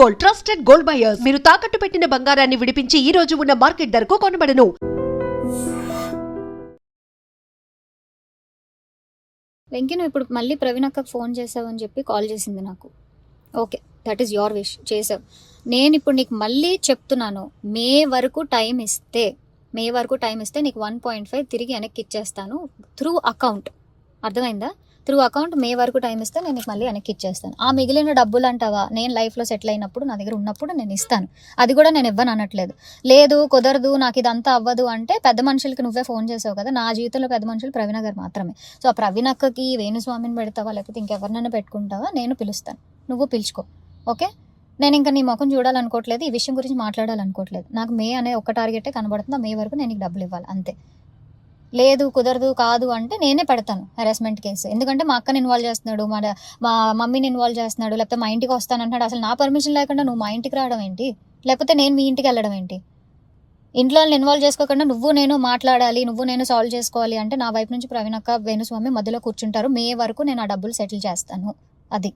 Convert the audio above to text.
Gold, trusted gold buyers. మీరు తాకట్టు పెట్టిన బంగారాన్ని విడిపించి ఈ రోజు ఉన్న మార్కెట్ ధరకు కొనబడను. వెంకీ, నువ్వు ఇప్పుడు మళ్ళీ ప్రవీణ్ అక్కకు ఫోన్ చేసావు అని చెప్పి కాల్ చేసింది నాకు. Okay, that is your wish, చేసావు. నేను ఇప్పుడు నీకు మళ్ళీ చెప్తున్నాను, మే వరకు టైం ఇస్తే నీకు 1.5 తిరిగి వెనక్కి ఇచ్చేస్తాను త్రూ అకౌంట్. అర్థమైందా? త్రూ అకౌంట్ మే వరకు టైం ఇస్తే నేను నీకు మళ్ళీ వెనక్కి ఇచ్చేస్తాను. ఆ మిగిలిన డబ్బులు అంటావా, నేను లైఫ్లో సెటిల్ అయినప్పుడు నా దగ్గర ఉన్నప్పుడు నేను ఇస్తాను. అది కూడా నేను ఇవ్వను అనట్లేదు. లేదు కుదరదు, నాకు ఇదంతా అవ్వదు అంటే పెద్ద మనుషులకి నువ్వే ఫోన్ చేసావు కదా. నా జీవితంలో పెద్ద మనుషులు ప్రవీణ గారు మాత్రమే. సో ఆ ప్రవీణ అక్కకి వేణుస్వామిని పెడతావా లేకపోతే ఇంకెవరినైనా పెట్టుకుంటావా, నేను పిలుస్తాను, నువ్వు పిలుచుకో. ఓకే, నేను ఇంకా నీ ముఖం చూడాలనుకోవట్లేదు, ఈ విషయం గురించి మాట్లాడాలనుకోవట్లేదు. నాకు మే అనే ఒక్క టార్గెటే కనబడుతుంది, మే వరకు నేను నీకు డబ్బులు ఇవ్వాలి అంతే. లేదు కుదరదు కాదు అంటే నేనే పెడతాను హెరాస్మెంట్ కేసు. ఎందుకంటే మా అక్కని ఇన్వాల్వ్ చేస్తున్నాడు, మా మమ్మీని ఇన్వాల్వ్ చేస్తున్నాడు, లేకపోతే మా ఇంటికి వస్తానంటున్నాడు. అసలు నా పర్మిషన్ లేకుండా నువ్వు మా ఇంటికి రావడం ఏంటి, లేకపోతే నేను మీ ఇంటికి వెళ్ళడం ఏంటి? ఇంట్లో ఇన్వాల్వ్ చేసుకోకుండా నువ్వు నేను మాట్లాడాలి, నువ్వు నేను సాల్వ్ చేసుకోవాలి అంటే నా వైపు నుంచి ప్రవీణ్ అక్క వేణుస్వామి మధ్యలో కూర్చుంటారు. మే వరకు నేను ఆ డబ్బులు సెటిల్ చేస్తాను. అది